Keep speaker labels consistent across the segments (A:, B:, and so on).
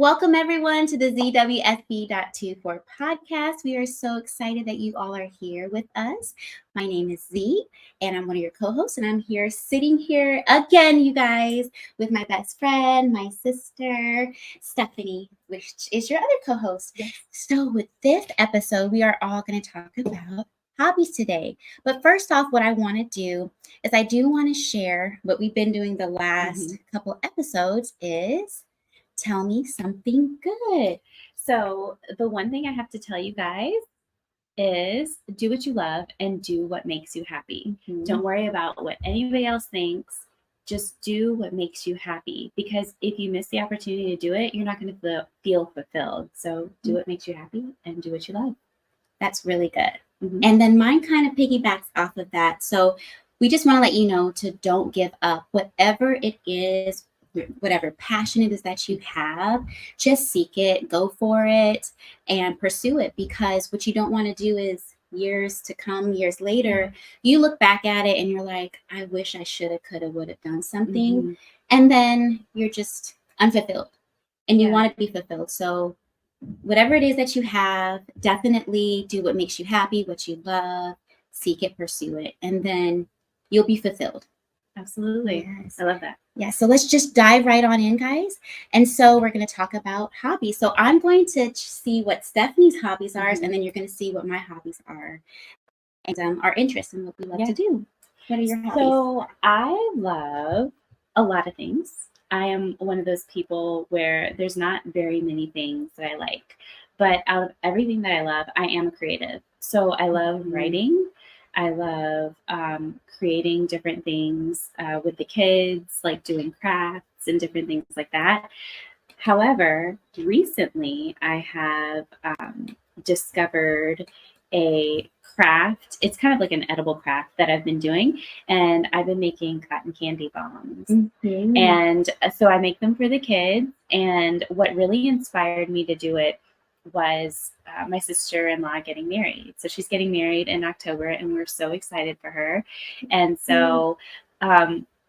A: Welcome, everyone, to the ZWSB.24 podcast. We are so excited that you all are here with us. My name is Z, and I'm one of your co-hosts, and I'm here sitting here again, you guys, with my best friend, my sister, Stephanie, which is your other co-host.
B: Yes.
A: So with this episode, we are all going to talk about hobbies today. But first off, what I want to do is I do want to share what we've been doing the last couple episodes is tell me something good.
B: So, the one thing I have to tell you guys is do what you love and do what makes you happy. Don't worry about what anybody else thinks. Just do what makes you happy, because if you miss the opportunity to do it, you're not going to feel fulfilled. So, do what makes you happy and do what you love.
A: That's really good. And then mine kind of piggybacks off of that. So, we just want to let you know to don't give up. Whatever it is, whatever passion it is that you have, just seek it, go for it, and pursue it. Because what you don't want to do is years to come, years later, you look back at it and you're like, I wish I should have, could have, would have done something. And then you're just unfulfilled and you want to be fulfilled. So whatever it is that you have, definitely do what makes you happy, what you love, seek it, pursue it, and then you'll be fulfilled.
B: Absolutely.
A: Yes.
B: I love that.
A: Yeah, so let's just dive right on in, guys. And so we're going to talk about hobbies. So I'm going to see what Stephanie's hobbies are, and then you're going to see what my hobbies are, and our interests and what we love to do. What are your hobbies?
B: So I love a lot of things. I am one of those people where there's not very many things that I like, but out of everything that I love, I am a creative. So I love writing. I love creating different things with the kids, like doing crafts and different things like that. However, recently I have discovered a craft. It's kind of like an edible craft that I've been doing, and I've been making cotton candy bombs. And so I make them for the kids. And what really inspired me to do it was my sister-in-law getting married. So she's getting married in October, and we're so excited for her. And so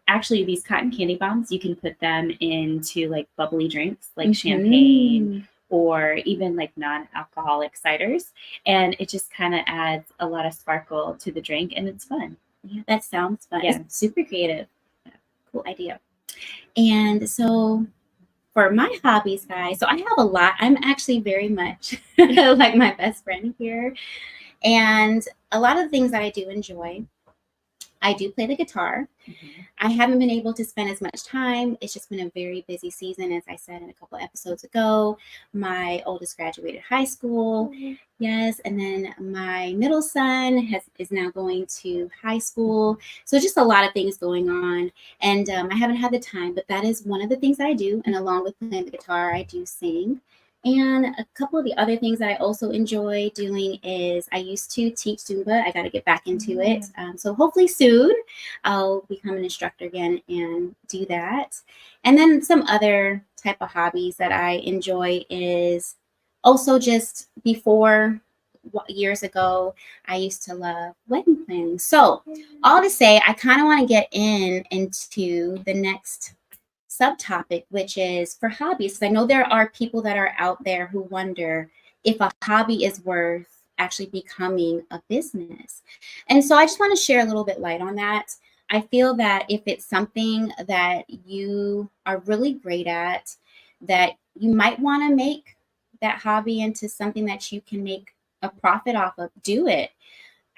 B: actually, these cotton candy bombs, you can put them into like bubbly drinks like champagne or even like non-alcoholic ciders, and it just kind of adds a lot of sparkle to the drink, and it's fun.
A: Yeah, that sounds fun. Yeah. It's super creative. Yeah, cool idea. And so for my hobbies, guys, so I have a lot. I'm actually very much like my best friend here. And a lot of the things that I do enjoy, I do play the guitar. I haven't been able to spend as much time. It's just been a very busy season, as I said in a couple episodes ago. My oldest graduated high school, yes, and then my middle son is now going to high school. So just a lot of things going on, and I haven't had the time. But that is one of the things that I do, and along with playing the guitar, I do sing. And a couple of the other things that I also enjoy doing is I used to teach Zumba. I got to get back into it. So hopefully soon I'll become an instructor again and do that. And then some other type of hobbies that I enjoy is also just before years ago, I used to love wedding planning. So all to say, I kind of want to get into the next subtopic, which is for hobbies. I know there are people that are out there who wonder if a hobby is worth actually becoming a business. And so I just want to share a little bit light on that. I feel that if it's something that you are really great at, that you might want to make that hobby into something that you can make a profit off of, do it.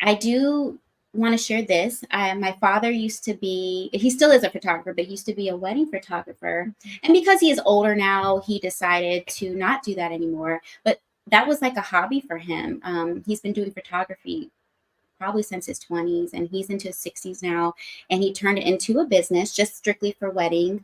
A: I do want to share this. My father used to be, he still is a photographer, but he used to be a wedding photographer. And because he is older now, he decided to not do that anymore. But that was like a hobby for him. He's been doing photography probably since his 20s, and he's into his 60s now. And he turned it into a business just strictly for weddings.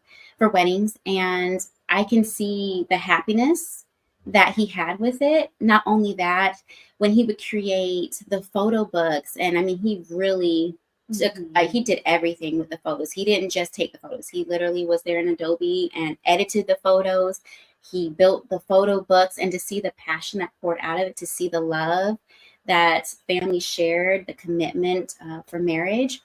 A: And I can see the happiness that he had with it. Not only that, when he would create the photo books, and I mean, he really took, he did everything with the photos. He didn't just take the photos. He literally was there in Adobe and edited the photos. He built the photo books, and to see the passion that poured out of it, to see the love that family shared, the commitment for marriage.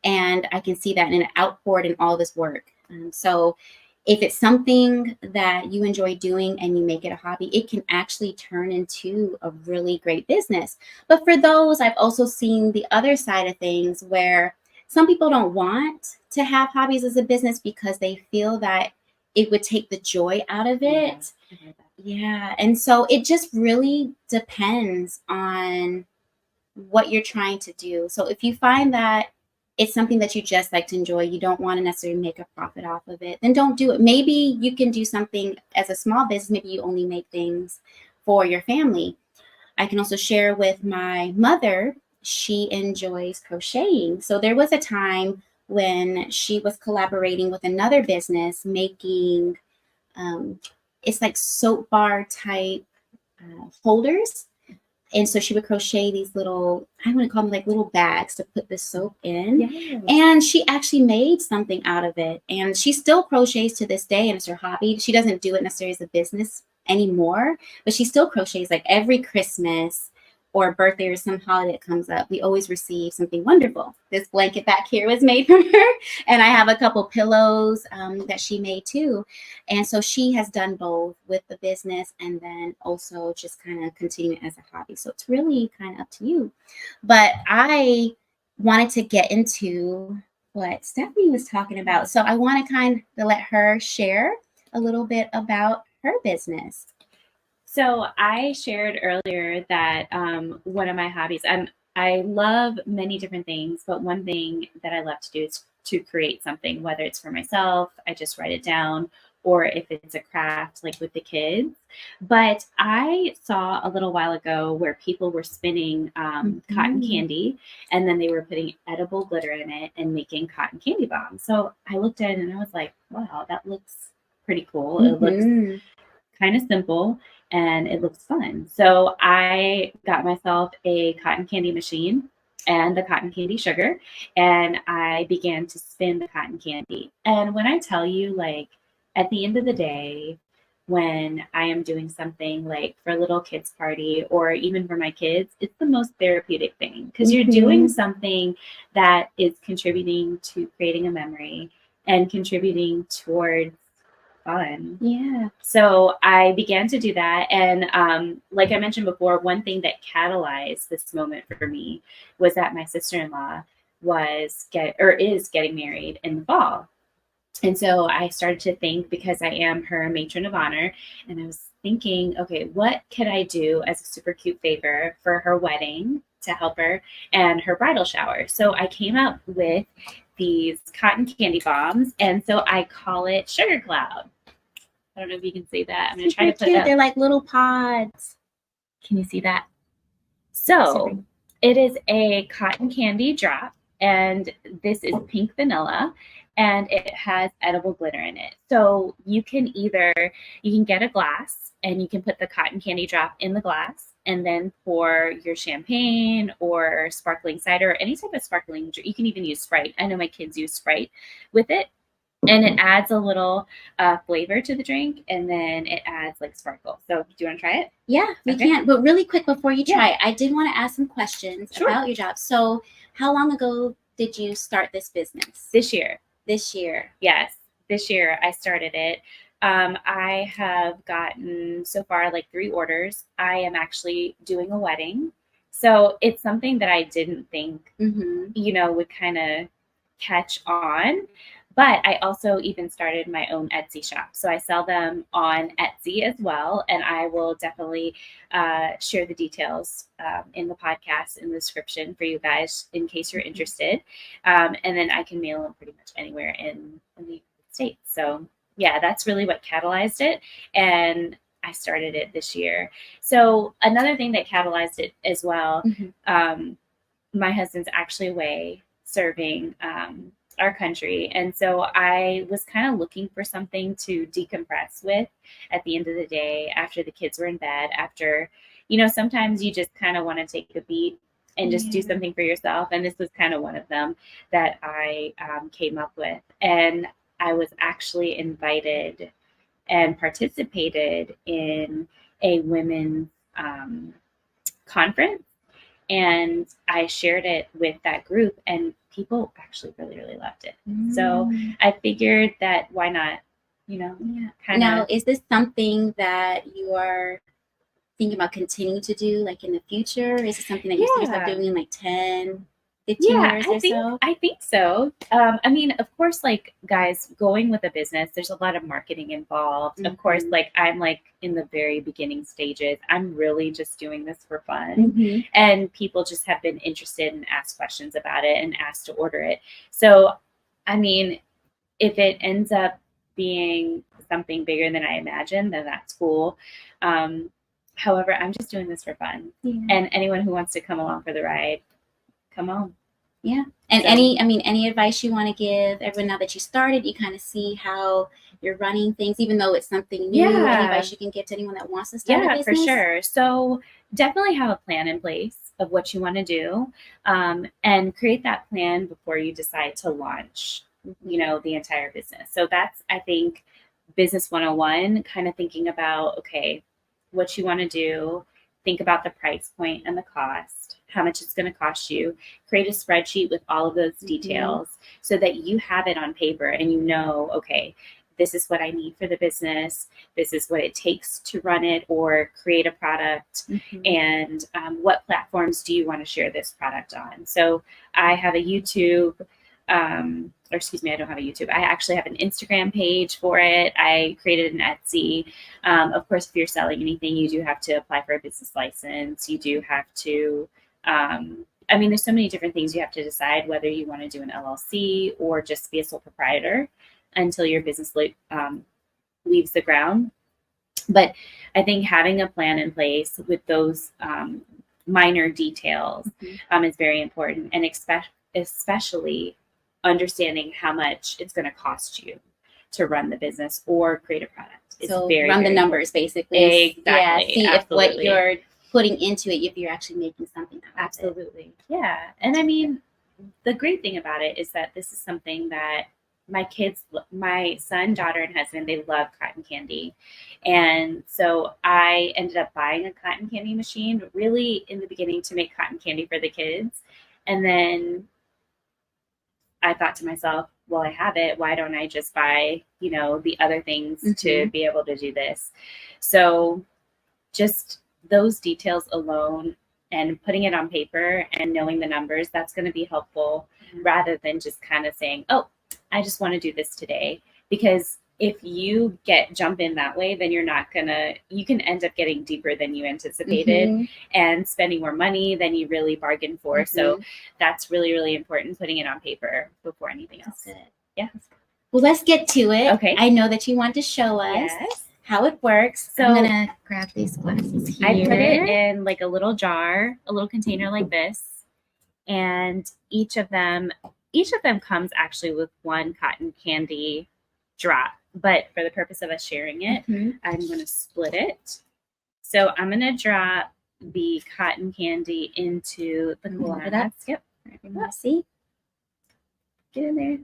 A: And I can see that, and it outpoured in all this work. So if it's something that you enjoy doing and you make it a hobby, it can actually turn into a really great business. But for those, I've also seen the other side of things where some people don't want to have hobbies as a business because they feel that it would take the joy out of it. Yeah. And so it just really depends on what you're trying to do. So if you find that it's something that you just like to enjoy, you don't want to necessarily make a profit off of it, then don't do it. Maybe you can do something as a small business. Maybe you only make things for your family. I can also share with my mother, she enjoys crocheting. So there was a time when she was collaborating with another business making, um, it's like soap bar type holders. And so she would crochet these little, I want to call them like little bags to put the soap in.
B: Yes.
A: And she actually made something out of it. And she still crochets to this day, and it's her hobby. She doesn't do it necessarily as a business anymore, but she still crochets like every Christmas or birthday or some holiday that comes up. We always receive something wonderful. This blanket back here was made from her. And I have a couple pillows that she made too. And so she has done both with the business and then also just kind of continuing as a hobby. So it's really kind of up to you. But I wanted to get into what Stephanie was talking about. So I want to kind of let her share a little bit about her business.
B: So I shared earlier that one of my hobbies, I love many different things, but one thing that I love to do is to create something, whether it's for myself, I just write it down, or if it's a craft like with the kids. But I saw a little while ago where people were spinning cotton candy, and then they were putting edible glitter in it and making cotton candy bombs. So I looked at it and I was like, wow, that looks pretty cool. It looks kind of simple and it looks fun. So I got myself a cotton candy machine and the cotton candy sugar, and I began to spin the cotton candy. And when I tell you, like, at the end of the day, when I am doing something like for a little kids party or even for my kids, it's the most therapeutic thing because you're doing something that is contributing to creating a memory and contributing towards fun.
A: Yeah.
B: So I began to do that. And like I mentioned before, one thing that catalyzed this moment for me was that my sister-in-law is getting married in the fall. And so I started to think, because I am her matron of honor, and I was thinking, okay, what could I do as a super cute favor for her wedding to help her and her bridal shower? So I came up with these cotton candy bombs, and so I call it Sugarcloud. I don't know if you can see that. I'm going to try to put it.
A: They're like little pods.
B: Can you see that? So it is a cotton candy drop, and this is pink vanilla, and it has edible glitter in it. So you can get a glass and you can put the cotton candy drop in the glass and then pour your champagne or sparkling cider or any type of sparkling. You can even use Sprite. I know my kids use Sprite with it. And it adds a little flavor to the drink, and then it adds like sparkle. So do you want to try it?
A: Yeah, we can. But really quick before you try it, I did want to ask some questions about your job. So how long ago did you start this business?
B: This year.
A: This year.
B: Yes. This year I started it. I have gotten so far like 3 orders. I am actually doing a wedding. So it's something that I didn't think, would kind of catch on. But I also even started my own Etsy shop. So I sell them on Etsy as well. And I will definitely share the details in the podcast in the description for you guys in case you're interested. And then I can mail them pretty much anywhere in the United States. So yeah, that's really what catalyzed it. And I started it this year. So another thing that catalyzed it as well, my husband's actually away serving our country. And so I was kind of looking for something to decompress with at the end of the day after the kids were in bed, after, sometimes you just kind of want to take a beat and just do something for yourself. And this was kind of one of them that I came up with. And I was actually invited and participated in a women's conference. And I shared it with that group, and people actually really, really loved it. So I figured that why not, Yeah.
A: Now, is this something that you are thinking about continuing to do like in the future? Is it something that you see yourself doing in like 10, 15 years or so?
B: I think so. I mean, of course, like guys, going with a business, there's a lot of marketing involved.
A: Mm-hmm.
B: Of course, like I'm like in the very beginning stages. I'm really just doing this for fun.
A: Mm-hmm.
B: And people just have been interested and asked questions about it and asked to order it. So, I mean, if it ends up being something bigger than I imagined, then that's cool. However, I'm just doing this for fun. And anyone who wants to come along for the ride, come on.
A: Yeah. And any advice you want to give everyone now that you started, you kind of see how you're running things, even though it's something new, any advice you can give to anyone that wants to start a business?
B: Yeah, for sure. So definitely have a plan in place of what you want to do, and create that plan before you decide to launch, the entire business. So that's, I think, business 101, kind of thinking about, okay, what you want to do, think about the price point and the cost, how much it's going to cost you, create a spreadsheet with all of those details so that you have it on paper and okay, this is what I need for the business. This is what it takes to run it or create a product. And what platforms do you want to share this product on? So I have a YouTube, or excuse me, I don't have a YouTube. I actually have an Instagram page for it. I created an Etsy. Of course, if you're selling anything, you do have to apply for a business license. You do have to, there's so many different things you have to decide whether you want to do an LLC or just be a sole proprietor until your business leaves the ground. But I think having a plan in place with those minor details is very important, and especially understanding how much it's going to cost you to run the business or create a product.
A: So run the numbers, basically.
B: Exactly.
A: Yeah, see if what you're putting into it, if you're actually making something out of it.
B: Absolutely. Yeah. And I mean, the great thing about it is that this is something that my kids, my son, daughter, and husband, they love cotton candy. And so I ended up buying a cotton candy machine really in the beginning to make cotton candy for the kids. And then I thought to myself, well, I have it. Why don't I just buy, the other things to be able to do this? So just those details alone and putting it on paper and knowing the numbers, that's going to be helpful rather than just kind of saying, oh, I just want to do this today. Because if you jump in that way, then you can end up getting deeper than you anticipated and spending more money than you really bargained for. So that's really, really important, putting it on paper before anything else.
A: That's good.
B: Yeah.
A: Well, let's get to it.
B: Okay.
A: I know that you want to show us how it works. So I'm going to grab these glasses here.
B: I put it in like a little jar, a little container like this. And each of them comes actually with one cotton candy drop. But for the purpose of us sharing it, I'm going to split it. So I'm going to drop the cotton candy into the glass.
A: Yep. Let's see.
B: Get in there.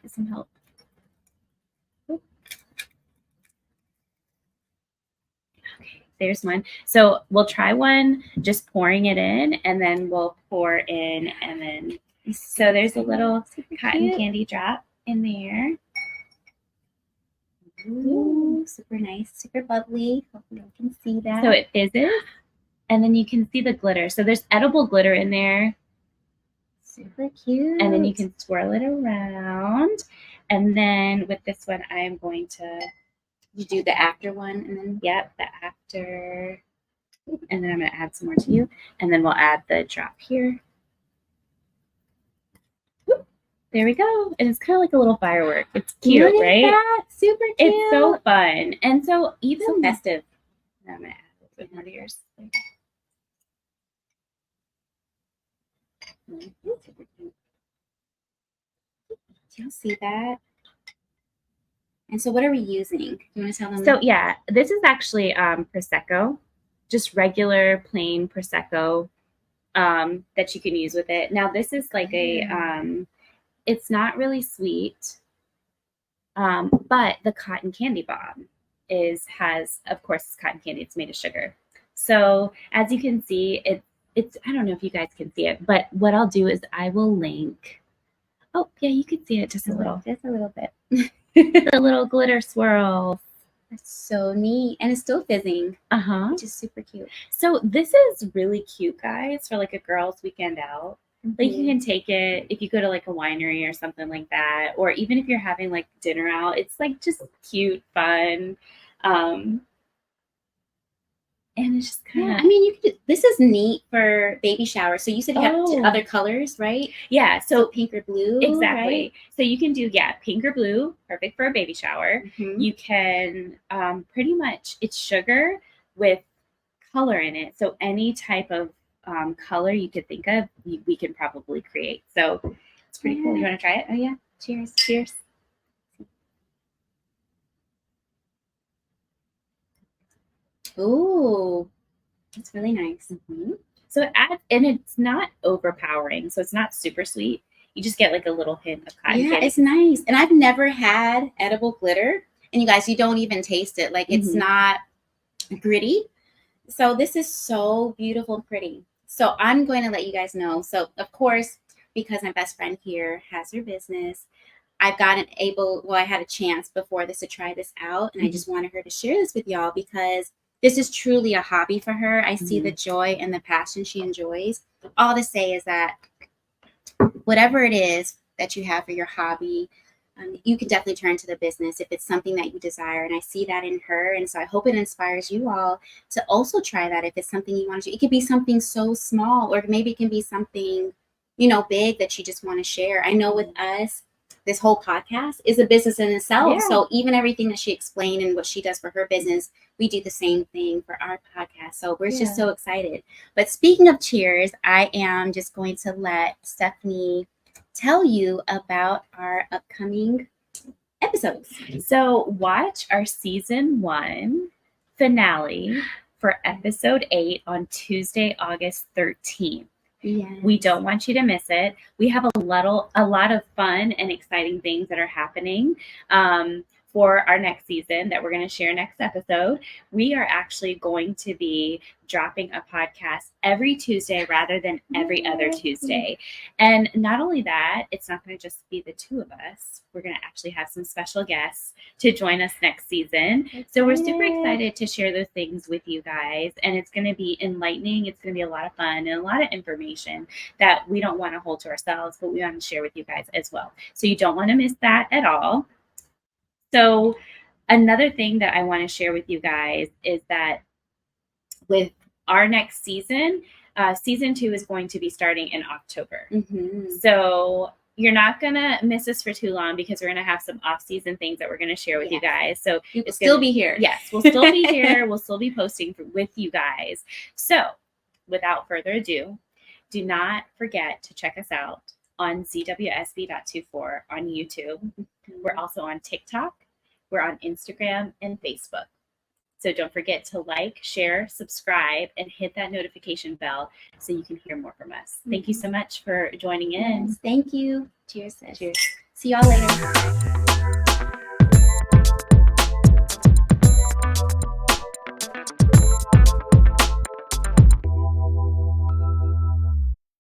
B: Get some help. Okay, there's one. So we'll try one just pouring it in, and then we'll pour in, and then so there's a little cotton candy drop in there.
A: Ooh, super nice, super bubbly. Hopefully you can see that.
B: So it fizzes, and then you can see the glitter. So there's edible glitter in there.
A: Super cute.
B: And then you can swirl it around. And then with this one, I'm going to...
A: You do the after one, and then...
B: Yep, the after. And then I'm going to add some more to you. And then we'll add the drop here. There we go. And it's kind of like a little firework. It's cute, right?
A: That? Super cute.
B: It's so fun. And so even
A: so festive.
B: I'm going to add a bit more to yours.
A: You'll see that. And so what are we using? Do you want to tell them?
B: So yeah, this is actually Prosecco. Just regular plain Prosecco that you can use with it. Now this is like it's not really sweet, but the cotton candy bomb has of course cotton candy. It's made of sugar. So as you can see, it's I don't know if you guys can see it, but what I'll do is I will link. Oh yeah, you can see it just a little.
A: Just a little bit.
B: The little glitter swirls.
A: That's so neat. And it's still fizzing,
B: Uh-huh.
A: which is super cute.
B: So this is really cute, guys, for like a girls' weekend out. Like you can take it if you go to like a winery or something like that, or even if you're having like dinner out. It's like just cute, fun. And it's just kind of,
A: I mean, you could. This is neat for baby shower. So you said you have other colors, right?
B: Yeah,
A: so pink or blue.
B: Exactly.
A: Right?
B: So you can do pink or blue, perfect for a baby shower. You can pretty much, it's sugar with color in it. So any type of color you could think of, we can probably create. So it's pretty cool. You want to try it?
A: Oh yeah. Cheers.
B: Cheers.
A: Ooh, it's really nice.
B: So it adds, and it's not overpowering. So it's not super sweet. You just get like a little hint of cotton candy.
A: It's nice. And I've never had edible glitter. And you guys, you don't even taste it. Like it's not gritty. So this is so beautiful and pretty. So I'm going to let you guys know. So of course, because my best friend here has her business, I've gotten I had a chance before this to try this out. And I just wanted her to share this with y'all because this is truly a hobby for her. I see the joy and the passion she enjoys. All to say is that whatever it is that you have for your hobby, you can definitely turn to the business if it's something that you desire. And I see that in her. And so I hope it inspires you all to also try that if it's something you want to do. It could be something so small, or maybe it can be something, big that you just want to share. I know with us, this whole podcast is a business in itself. Yeah. So even everything that she explained and what she does for her business, we do the same thing for our podcast. So we're just so excited. But speaking of cheers, I am just going to let Stephanie tell you about our upcoming episodes.
B: So watch our season 1 finale for episode 8 on Tuesday, August 13th.
A: Yes.
B: We don't want you to miss it. We have a lot of fun and exciting things that are happening for our next season that we're going to share next episode. We are actually going to be dropping a podcast every Tuesday rather than every other Tuesday. And not only that, it's not going to just be the two of us. We're going to actually have some special guests to join us next season. So we're super excited to share those things with you guys. And it's going to be enlightening. It's going to be a lot of fun and a lot of information that we don't want to hold to ourselves, but we want to share with you guys as well. So you don't want to miss that at all. So another thing that I want to share with you guys is that with our next season, season 2 is going to be starting in October. So you're not going to miss us for too long because we're going to have some off-season things that we're going to share with you guys. So
A: you'll still be here.
B: Yes, we'll still be here. We'll still be posting with you guys. So without further ado, do not forget to check us out on ZWSB.24 on YouTube. We're also on TikTok. We're on Instagram and Facebook. So don't forget to like, share, subscribe, and hit that notification bell so you can hear more from us. Thank you so much for joining in.
A: Yes, thank you. Cheers, sis.
B: Cheers.
A: See y'all later.